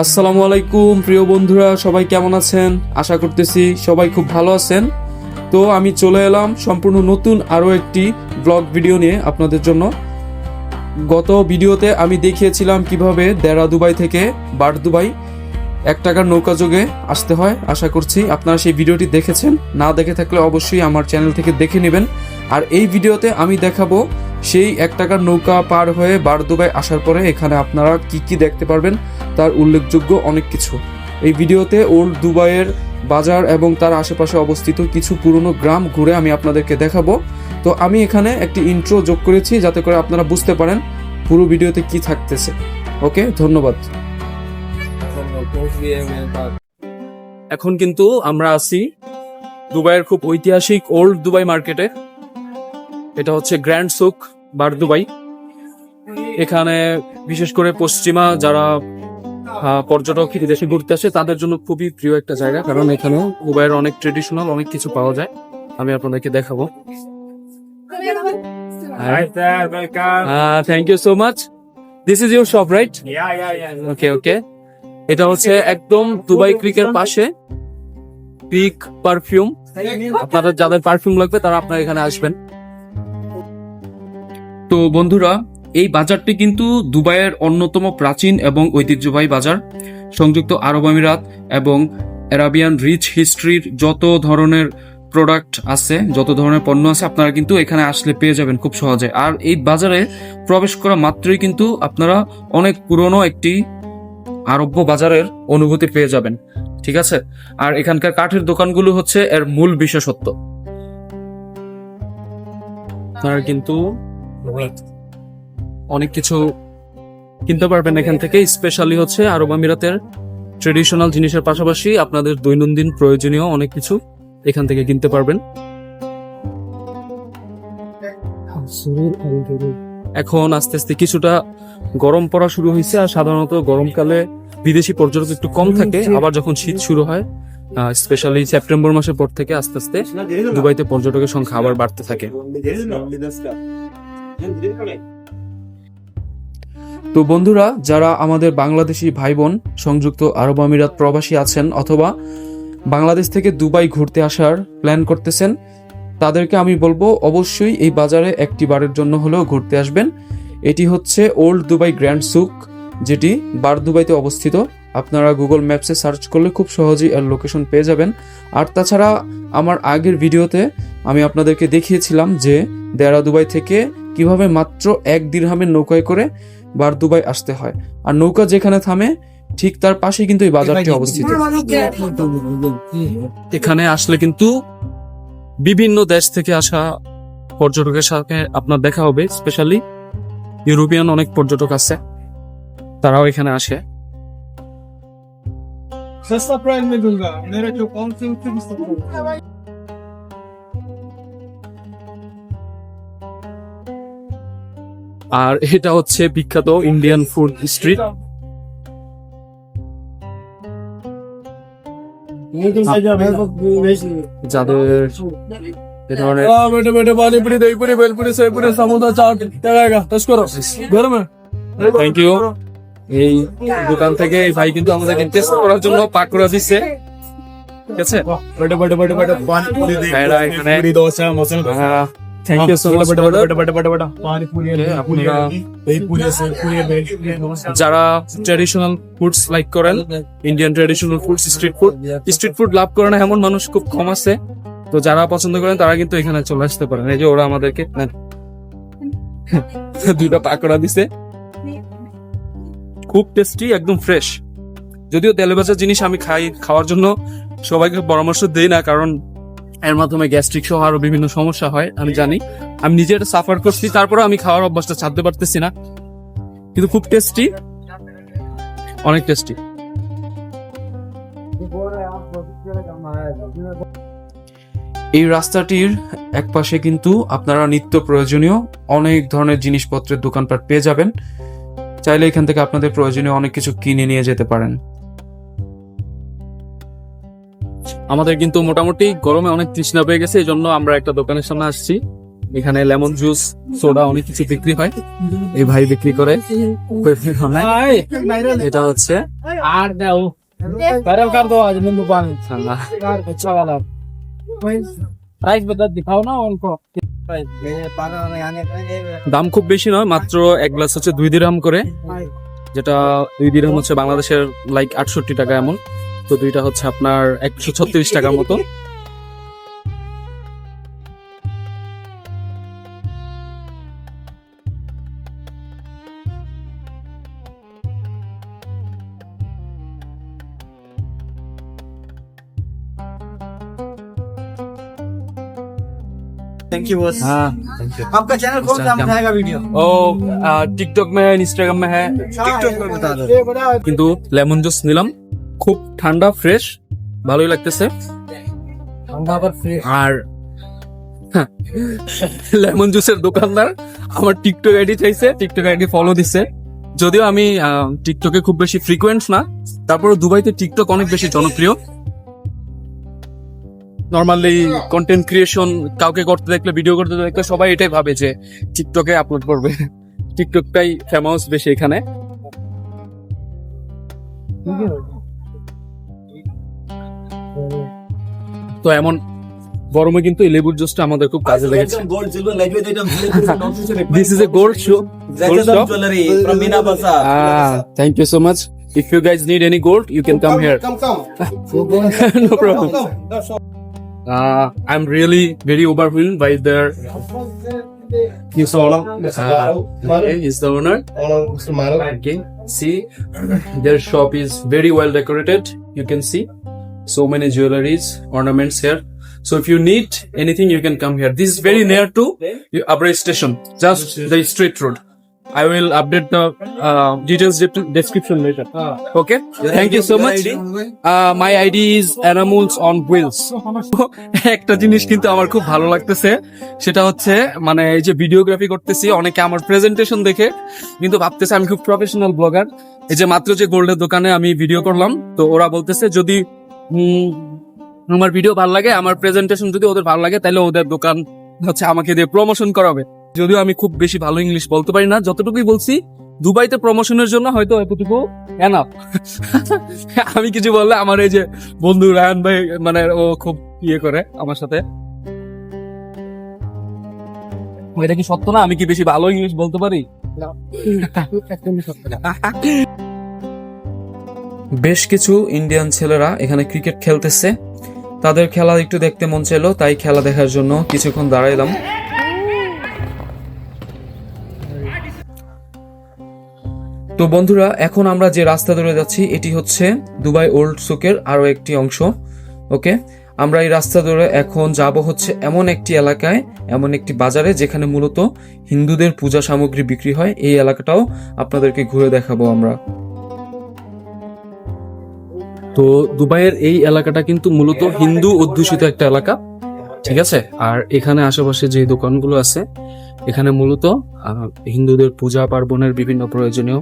আসসালামু আলাইকুম প্রিয় বন্ধুরা, সবাই কেমন আছেন? আশা করতেছি সবাই খুব ভালো আছেন। তো আমি চলে এলাম সম্পূর্ণ নতুন আরও একটি ব্লগ ভিডিও নিয়ে আপনাদের জন্য। গত ভিডিওতে আমি দেখিয়েছিলাম কিভাবে দেরা দুবাই থেকে বার দুবাই 1 টাকার নৌকাযোগে আসতে হয়। আশা করছি আপনারা সেই ভিডিওটি দেখেছেন, না দেখে থাকলে অবশ্যই আমার চ্যানেল থেকে দেখে নেবেন। আর এই ভিডিওতে আমি দেখাবো সেই 1 টাকার নৌকা পার হয়ে বার দুবাই আসার পরে এখানে আপনারা কি কি দেখতে পারবেন, তার উল্লেখযোগ্য অনেক কিছু। এই ভিডিওতে ওল্ড দুবাইয়ের বাজার এবং তার আশেপাশে অবস্থিত কিছু পুরনো গ্রাম ঘুরে আমি আপনাদেরকে দেখাবো। তো আমি এখানে একটি ইন্ট্রো যোগ করেছি যাতে করে আপনারা বুঝতে পারেন পুরো ভিডিওতে কি থাকতেছে। ওকে, ধন্যবাদ। এখন কিন্তু আমরা আছি দুবাইয়ের খুব ঐতিহাসিক ওল্ড দুবাই মার্কেটে। এটা হচ্ছে গ্র্যান্ড সুক বার দুবাই। এখানে বিশেষ করে পশ্চিমা যারা পর্যটক দেশে ঘুরতে আসে তাদের জন্য খুবই প্রিয় একটা জায়গা, কারণ এখানেও দুবাইয়ের অনেক ট্রেডিশনাল অনেক কিছু পাওয়া যায়। আমি আপনাদেরকে দেখাবো। Thank you so much. This is your shop, right? Okay okay. এটা হচ্ছে একদম দুবাই ক্রিকের পাশে পিক পারফিউম। আপনারা যাদের পারফিউম লাগবে তারা আপনারা এখানে আসবেন। তো বন্ধুরা, এই বাজারটি কিন্তু দুবাইয়ের অন্যতম প্রাচীন এবং ঐতিহ্যবাহী বাজার। সংযুক্ত আরব আমিরাত এবং আরাবিয়ান রিচ হিস্ট্রির যত ধরনের প্রোডাক্ট আছে, যত ধরনের পণ্য আছে, আপনারা কিন্তু এখানে আসলে পেয়ে যাবেন খুব সহজে। আর এই বাজারে প্রবেশ করা মাত্রই কিন্তু আপনারা অনেক পুরনো একটি আরব্য বাজারের অনুভূতি পেয়ে যাবেন, ঠিক আছে? আর এখানকার কাঠের দোকানগুলো হচ্ছে এর মূল বিশেষত্ব। আপনারা কিন্তু অনেক কিছু কিনতে পারবেন এখান থেকে। স্পেশালি হচ্ছে আরব আমিরাতের ট্রেডিশনাল জিনিসের পাশাপাশি আপনাদের দৈনন্দিন প্রয়োজনীয় অনেক কিছু এখান থেকে কিনতে পারবেন। এখন আস্তে আস্তে কিছুটা গরম পড়া শুরু হয়েছে, আর সাধারণত গরমকালে বিদেশি পর্যটক একটু কম থাকে। আবার যখন শীত শুরু হয়, স্পেশালি সেপ্টেম্বর মাসের পর থেকে আস্তে আস্তে দুবাইতে পর্যটকের সংখ্যা আবার বাড়তে থাকে। তো বন্ধুরা, যারা আমাদের বাংলাদেশি ভাই বোন সংযুক্ত আরব আমিরাত প্রবাসী আছেন অথবা বাংলাদেশ থেকে দুবাই ঘুরতে আসার প্ল্যান করতেছেন, তাদেরকে আমি বলবো অবশ্যই এই বাজারে একটি বারের জন্য হলেও ঘুরতে আসবেন। এটি হচ্ছে ওল্ড দুবাই গ্র্যান্ড সুক, যেটি বার দুবাইতে অবস্থিত। আপনারা গুগল ম্যাপসে সার্চ করলে খুব সহজেই এর লোকেশন পেয়ে যাবেন। আর তাছাড়া আমার আগের ভিডিওতে আমি আপনাদেরকে দেখিয়েছিলাম যে দেরা দুবাই থেকে কিভাবে মাত্র 1 দিরহামের নৌকায় করে বার দুবাই আসতে হয়। আর নৌকা যেখানে থামে ঠিক তার পাশেই কিন্তু এই বাজারটি অবস্থিত। এখানে আসলে কিন্তু বিভিন্ন দেশ থেকে আসা পর্যটকের সাথে আপনার দেখা হবে। স্পেশালি ইউরোপিয়ান অনেক পর্যটক আছে, তারাও এখানে আসে। আর এটা হচ্ছে বিখ্যাত ইন্ডিয়ান ফুড স্ট্রিট। যাদের এ ধরনের থ্যাংক ইউ। এই দোকান থেকে এই ভাই কিন্তু আমাদেরকে টেস্ট করার জন্য পাকোড়া দিচ্ছে, ঠিক আছে? Thank you so much. যারা ট্রেডিশনাল ফুডস লাইক করেন, Indian traditional food, street food love করেন এমন মানুষ খুব কম আছে। তো যারা পছন্দ করেন তারা কিন্তু এখানে চলে আসতে পারেন। এই যে ওরা আমাদেরকে 2টা পাকোড়া দিছে, খুব টেস্টি, একদম ফ্রেশ। যদিও তেলে ভাজা জিনিস আমি খাওয়ার জন্য সবাইকে পরামর্শ দেই না, কারণ এর মাধ্যমে গ্যাস্ট্রিক সহ আরো বিভিন্ন সমস্যা হয়। আমি জানি, আমি নিজে এটা সাফার করছি, তারপরে আমি খাওয়ার অভ্যাসটা ছাড়তে পারতেছি না। কিন্তু খুব টেস্টি, অনেক টেস্টি। এই রাস্তাটির একপাশে কিন্তু আপনারা নিত্য প্রয়োজনীয় অনেক ধরনের জিনিসপত্রের দোকানপাট পেয়ে যাবেন। চাইলে এখান থেকে আপনাদের প্রয়োজনীয় অনেক কিছু কিনে নিয়ে যেতে পারেন। আমাদের কিন্তু মোটামুটি গরমে অনেক তৃষ্ণা পেয়ে গেছে, এই জন্য আমরা একটা দোকানের সামনে আসছি। এখানে লেমন জুস, সোডা অনেক কিছু বিক্রি হয়। এই ভাই বিক্রি করে। এটা হচ্ছে আর দাও কারো কার দাও আজ নিম্বু পানি अच्छा वाला प्राइस बता दिखाओ ना उनको দাম খুব বেশি নয়, মাত্র এক গ্লাস হচ্ছে 2 দিরহাম করে, যেটা 2 দিরহাম হচ্ছে বাংলাদেশের লাইক 68 টাকা এমন। তো দুইটা হচ্ছে আপনার 136 টাকার মতো। Thank you boss. हाँ, आपका चैनल कौन सा हम आएगा वीडियो? টিকটক में है, इंस्टाग्राम में है। टिकटॉक में बता दो। কিন্তু লেমন জুস নিলাম, খুব ঠান্ডা ফ্রেশ, ভালোই লাগতেছে। আর লেমন জুসের দোকানদার আমার টিকটক আইডি চাইছে, টিকটক আইডি ফলো দিচ্ছে। যদিও আমি টিকটকে খুব বেশি ফ্রিকোয়েন্ট না, তারপরে দুবাইতে টিকটক অনেক বেশি জনপ্রিয়। নর্মালি কন্টেন্ট ক্রিয়েশন কাউকে করতে দেখলে, ভিডিও করতে দেখলে সবাই এটাই ভাবে যে টিকটকে আপলোড করবে। টিকটকটাই ফেমাস বেশি এখানে। তো এমন গরমে কিন্তু এই লেবুর জুসটা আমাদের খুব কাজে লেগেছে। gold silver lightweight item This is a gold shop. Gold shop. jewelry from Mina Bazaar. Thank you so much. If you guys need any gold, you can come here. Come. No problem. I'm really very overwhelmed by their. He's the owner. Okay, he's the owner. Okay, see, their shop is very well decorated. You can see so many jewelries, ornaments here. So if you need anything, you can come here. This is very near to Abray station, just the straight road. I will update the details description later. Okay, thank you so much. My ID is Animals on Wheels. একটা জিনিস কিন্তু আমার খুব ভালো লাগতেছে, সেটা হচ্ছে মানে এই যে ভিডিওগ্রাফি করতেছি, অনেকে আমার প্রেজেন্টেশন দেখে কিন্তু ভাবতেছে আমি খুব প্রফেশনাল ব্লগার। এই যে মাত্র যে গোল্ডের দোকানে আমি ভিডিও করলাম, তো ওরা বলতেছে যদি আমার ভিডিও ভালো লাগে, আমার প্রেজেন্টেশন যদি ওদের ভালো লাগে, তাহলে ওদের দোকান হচ্ছে আমাকে দিয়ে প্রমোশন করাবে। যদিও আমি খুব বেশি ভালো ইংলিশ বলতে পারি না, যতটুকুই বলছি দুবাইতে প্রমোশনের জন্য হয়তো এতটুকু এনাফ। আমি কিছু বললে আমার এই যে বন্ধু রায়ান ভাই মানে ও খুব ইয়ে করে আমার সাথে। এটা কি সত্য না? আমি কি বেশি ভালো ইংলিশ বলতে পারি? বেশ কিছু ইন্ডিয়ান ছেলেরা এখানে ক্রিকেট খেলতেছে, তাদের খেলা একটু দেখতে মন চাইলো, তাই খেলা দেখার জন্য কিছুক্ষণ দাঁড়াইলাম। তো বন্ধুরা, এখন আমরা যে রাস্তা ধরে যাচ্ছি এটি হচ্ছে দুবাই ওল্ড সুকের আরো একটি অংশ। ওকে, আমরা এই রাস্তা ধরে এখন যাব হচ্ছে এমন একটি এলাকায়, এমন একটি বাজারে যেখানে মূলত হিন্দুদের পূজা সামগ্রী বিক্রি হয়। এই এলাকাটাও আপনাদেরকে ঘুরে দেখাবো আমরা। তো দুবাইয়ের এই এলাকাটা কিন্তু মূলত হিন্দু অধ্যুষিত একটা এলাকা, ঠিক আছে। আর এখানে আশেপাশে যে দোকানগুলো আছে, এখানে মূলত হিন্দুদের পূজা পার্বণের বিভিন্ন প্রয়োজনীয়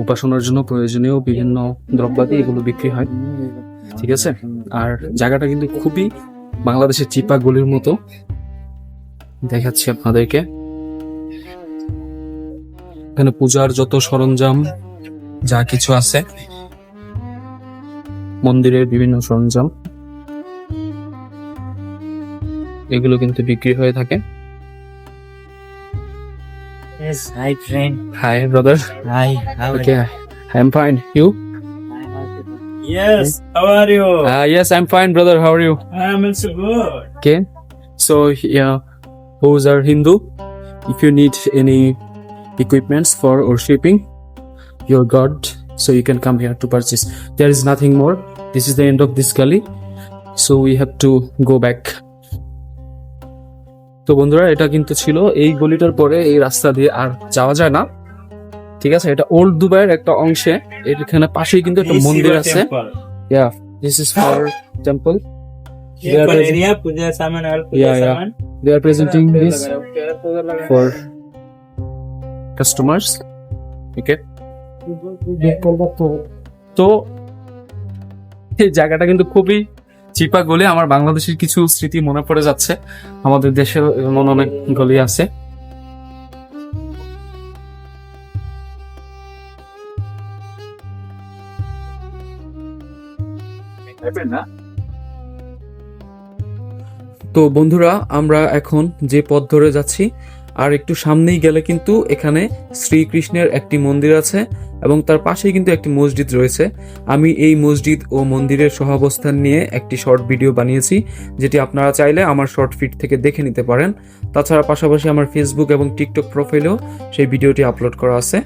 উপাসনার জন্য প্রয়োজনীয় বিভিন্ন দ্রব্যাদি এগুলো বিক্রি হয়, ঠিক আছে। আর জায়গাটা কিন্তু খুবই বাংলাদেশের চিপা গলির মতো, দেখাচ্ছি আপনাদেরকে। এখানে পূজার যত সরঞ্জাম যা কিছু আছে, মন্দিরের বিভিন্ন সরঞ্জাম, এগুলো কিন্তু বিক্রি হয়ে থাকে। Yes, hi friend. Hi brother. Hi, how are Okay, I'm fine. You? you? Yes, how are you? Yes, I'm fine brother. How are you? I'm also good. Okay. So yeah, who's our Hindu? If you need any equipments for worshipping your God, so you can come here to purchase. There is nothing more. This is the end of this gully, so we have to go back. তো বন্ধুরা, এটা কিন্তু ছিল এই গলিটার পরে এই রাস্তা দিয়ে আর যাওয়া যায় না, ঠিক আছে। এটা ওল্ড দুবাইয়ের একটা অংশে, এখানে পাশেই কিন্তু একটা মন্দির আছে। Yeah, this is for temple. Temple area, puja saman all puja Yeah, yeah. saman. They are presenting this for customers. Okay. তো এই জায়গাটা কিন্তু খুবই চিপা গলি আমার বাংলাদেশের কিছু স্মৃতি মনে পড়ে যাচ্ছে, আমাদের দেশের এমন অনেক গলি আছে। তো বন্ধুরা, আমরা এখন যে পথ ধরে যাচ্ছি আর একটু সামনেই গেলে কিন্তু এখানে শ্রীকৃষ্ণের একটি মন্দির আছে এবং তার পাশেই কিন্তু একটি মসজিদ রয়েছে। আমি এই মসজিদ ও মন্দিরের সহাবস্থান নিয়ে একটি শর্ট ভিডিও বানিয়েছি, যেটি আপনারা চাইলে আমার শর্ট ফিড থেকে দেখে নিতে পারেন। তাছাড়া পাশাপাশি আমার ফেসবুক এবং টিকটক প্রোফাইলেও সেই ভিডিওটি আপলোড করা আছে।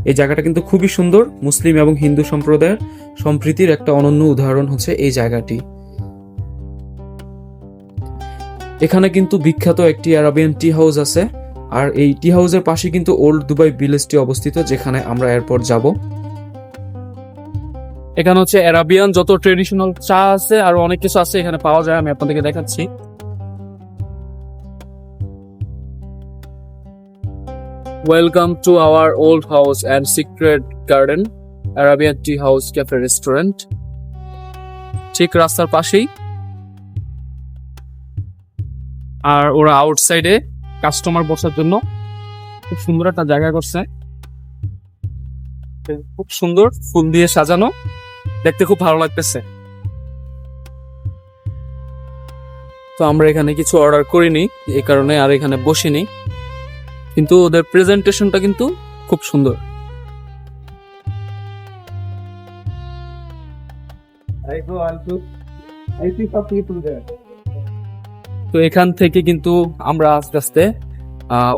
এই জায়গাটা কিন্তু খুবই সুন্দর। মুসলিম এবং হিন্দু সম্প্রদায়ের সম্প্রীতির একটা অনন্য উদাহরণ হচ্ছে এই জায়গাটি। এখানে কিন্তু বিখ্যাত একটি আরাবিয়ান টি হাউস আছে, আর এই টি হাউসের পাশে কিন্তু ওল্ড দুবাই ভিলেজটি অবস্থিত, যেখানে আমরা এরপর যাব। এখানে হচ্ছে আরাবিয়ান যত ট্রেডিশনাল চা আছে আর অনেক কিছু আছে এখানে পাওয়া যায়, আমি আপনাদেরকে দেখাচ্ছি। Welcome to our old house and secret garden, Arabian tea house cafe restaurant. ঠিক রাস্তার পাশেই। আর ওরা আউটসাইডে কাস্টমার বসার জন্য খুব সুন্দর একটা জায়গা করছে, খুব সুন্দর ফুল দিয়ে সাজানো, দেখতে খুব ভালো লাগতেছে। তো আমরা এখানে কিছু অর্ডার করিনি, এই কারণে আর এখানে বসিনি, কিন্তু ওদের প্রেজেন্টেশনটা কিন্তু খুব সুন্দর। তো এখান থেকে কিন্তু আমরা আস্তে আস্তে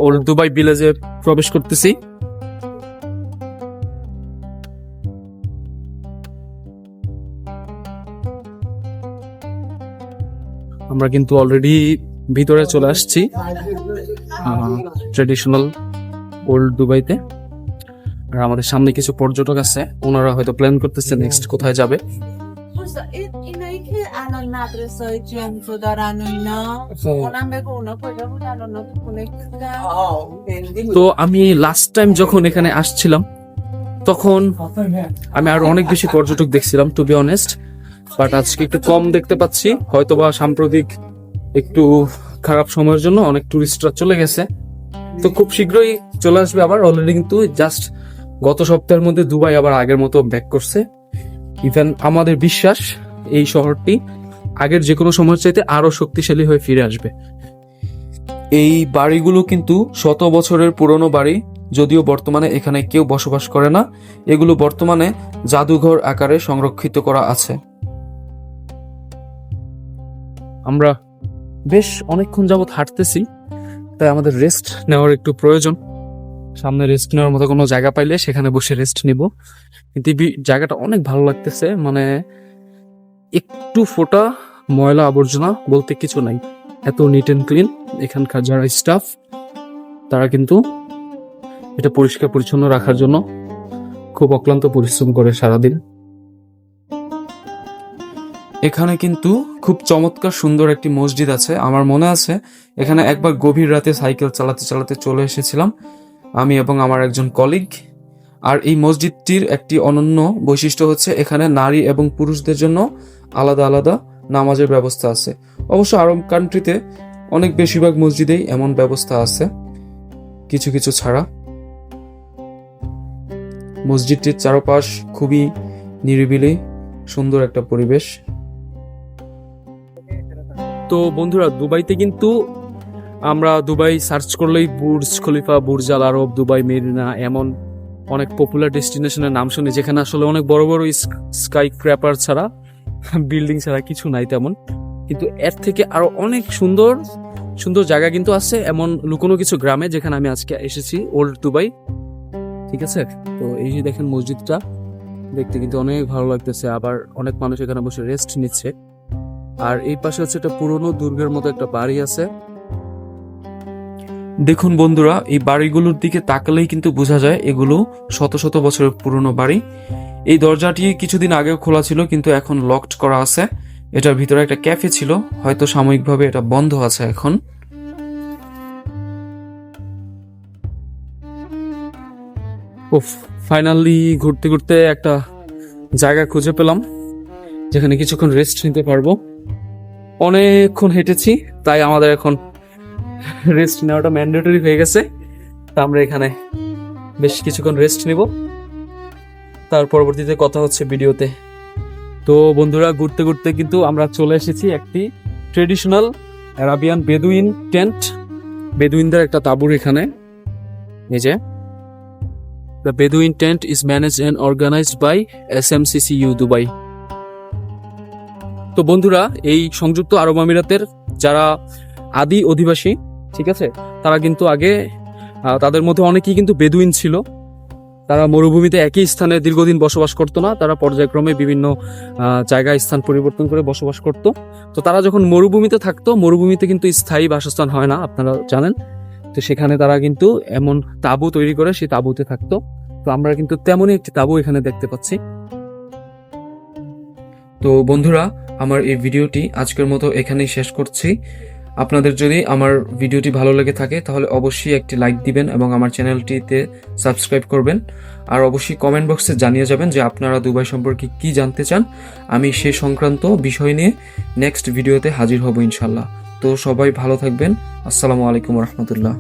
ওর দুবাই ভিলেজে প্রবেশ করতেছি। আমরা কিন্তু অলরেডি ভিতরে চলে আসছি ট্রেডিশনাল ওল্ড দুবাইতে। আর আমাদের সামনে কিছু পর্যটক আছে, ওনারা হয়তো প্ল্যান করতেছে নেক্সট কোথায় যাবে। Scusa, اینایی که الان مدرسه های جنسو دارن و اینا اونم بگو اونا کجا بودن اونا تو خونه کی بودن. তো আমি লাস্ট টাইম যখন এখানে আসছিলাম তখন আমি আরো অনেক বেশি পর্যটক দেখছিলাম, টু বি অনেস্ট, বাট আজকে একটু কম দেখতে পাচ্ছি। হয়তোবা সাম্প্রতিক একটু খারাপ সময়ের জন্য অনেক টুরিস্টরা চলে গেছে, তো খুব শীঘ্রই চলে আসবে আবার। অলরেডি কিন্তু জাস্ট গত সপ্তাহের মধ্যে দুবাই আবার আগের মতো ব্যাক করছে। ইভেন আমাদের বিশ্বাস এই শহরটি আগের যে কোনো সময়ের চাইতে আরো শক্তিশালী হয়ে ফিরে আসবে। এই বাড়িগুলো কিন্তু শত বছরের পুরনো বাড়ি, যদিও বর্তমানে এখানে কেউ বসবাস করে না। এগুলো বর্তমানে জাদুঘর আকারে সংরক্ষিত করা আছে। আমরা বেশ অনেকক্ষণ যাবৎ হাঁটতেছি, তাই আমাদের রেস্ট নেওয়ার একটু প্রয়োজন। সামনে রেস্ট নেওয়ার মতো কোনো জায়গা পাইলে সেখানে বসে রেস্ট নিব। কিন্তু জায়গাটা অনেক ভালো লাগতেছে, মানে একটু ফোটা ময়লা আবর্জনা বলতে কিছু নাই, এত নিট অ্যান্ড ক্লিন। এখানকার যারা স্টাফ তারা কিন্তু এটা পরিষ্কার পরিচ্ছন্ন রাখার জন্য খুব অক্লান্ত পরিশ্রম করে সারাদিন। এখানে কিন্তু খুব চমৎকার সুন্দর একটি মসজিদ আছে। আমার মনে আছে এখানে একবার গভীর রাতে সাইকেল চালাতে চালাতে চলে এসেছিলাম আমি এবং আমার একজন কলিগ। আর এই মসজিদটির একটি অনন্য বৈশিষ্ট্য হচ্ছে এখানে নারী এবং পুরুষদের জন্য আলাদা আলাদা নামাজের ব্যবস্থা আছে। অবশ্য আরব কান্ট্রিতে অনেক বেশিরভাগ মসজিদেই এমন ব্যবস্থা আছে, কিছু কিছু ছাড়া। মসজিদটির চারপাশ খুবই নিরিবিলি, সুন্দর একটা পরিবেশ। তো বন্ধুরা, দুবাইতে কিন্তু আমরা দুবাই সার্চ করলেই বুর্জ খলিফা, বুর্জ আল আরব, দুবাই মেরিনা, এমন অনেক পপুলার ডেস্টিনেশনের নাম শুনি, যেখানে আসলে অনেক বড় বড় স্কাই ক্র্যাপার ছাড়া, বিল্ডিং ছাড়া কিছু নাই তেমন। কিন্তু এর থেকে আরো অনেক সুন্দর সুন্দর জায়গা কিন্তু আছে, এমন লুকোনো কিছু গ্রামে, যেখানে আমি আজকে এসেছি, ওল্ড দুবাই। ঠিক আছে, তো এই যে দেখেন মসজিদটা দেখতে কিন্তু অনেক ভালো লাগতেছে। আবার অনেক মানুষ এখানে বসে রেস্ট নিচ্ছে। আর এই পাশে হচ্ছে একটা পুরনো দুর্গের মতো একটা বাড়ি আছে। দেখুন বন্ধুরা, এই বাড়িগুলোর দিকে তাকালেই কিন্তু বোঝা যায় এগুলো শত শত বছরের পুরনো বাড়ি। এই দরজাটি কিছুদিন আগেও খোলা ছিল, কিন্তু এখন লকড করা আছে। এটার ভিতরে একটা ক্যাফে ছিল, হয়তো সাময়িকভাবে এটা বন্ধ আছে এখন। ওফ, ফাইনালি ঘুরতে ঘুরতে একটা জায়গা খুঁজে পেলাম যেখানে কিছুক্ষণ রেস্ট নিতে পারবো। অনেকক্ষণ হেঁটেছি, তাই আমাদের এখন রেস্ট নেওয়াটা ম্যান্ডেটরি হয়ে গেছে। তা আমরা এখানে বেশ কিছুক্ষণ রেস্ট নিব, তার পরবর্তীতে কথা হচ্ছে ভিডিওতে। তো বন্ধুরা, ঘুরতে ঘুরতে কিন্তু আমরা চলে এসেছি একটি ট্রেডিশনাল আরাবিয়ান বেদুইন টেন্ট, বেদুইনদের একটা তাঁবুর এখানে। এই যে the Bedouin tent is managed and organized by SMCCU Dubai. তো বন্ধুরা, এই সংযুক্ত আরব আমিরাতের যারা আদি অধিবাসী, ঠিক আছে, তারা কিন্তু আগে তাদের মধ্যে অনেকেই কিন্তু বেদুইন ছিল। তারা মরুভূমিতে একই স্থানে দীর্ঘদিন বসবাস করতো না, তারা পর্যায়ক্রমে বিভিন্ন জায়গায় স্থান পরিবর্তন করে বসবাস করত। তো তারা যখন মরুভূমিতে থাকতো, মরুভূমিতে কিন্তু স্থায়ী বাসস্থান হয় না, আপনারা জানেন। তো সেখানে তারা কিন্তু এমন তাঁবু তৈরি করে সেই তাঁবুতে থাকতো। তো আমরা কিন্তু তেমনই একটি তাঁবু এখানে দেখতে পাচ্ছি। তো বন্ধুরা, আমার এই ভিডিওটি আজকের মতো এখানেই শেষ করছি। আপনাদের যদি আমার ভিডিওটি ভালো লেগে থাকে তাহলে অবশ্যই একটি লাইক দিবেন এবং আমার চ্যানেলটিতে সাবস্ক্রাইব করবেন। আর অবশ্যই কমেন্ট বক্সে জানিয়ে যাবেন যে আপনারা দুবাই সম্পর্কে কি জানতে চান। আমি সে সংক্রান্ত বিষয় নিয়ে নেক্সট ভিডিওতে হাজির হব ইনশাল্লাহ। তো সবাই ভালো থাকবেন। আসসালামু আলাইকুম রহমতুল্লাহ।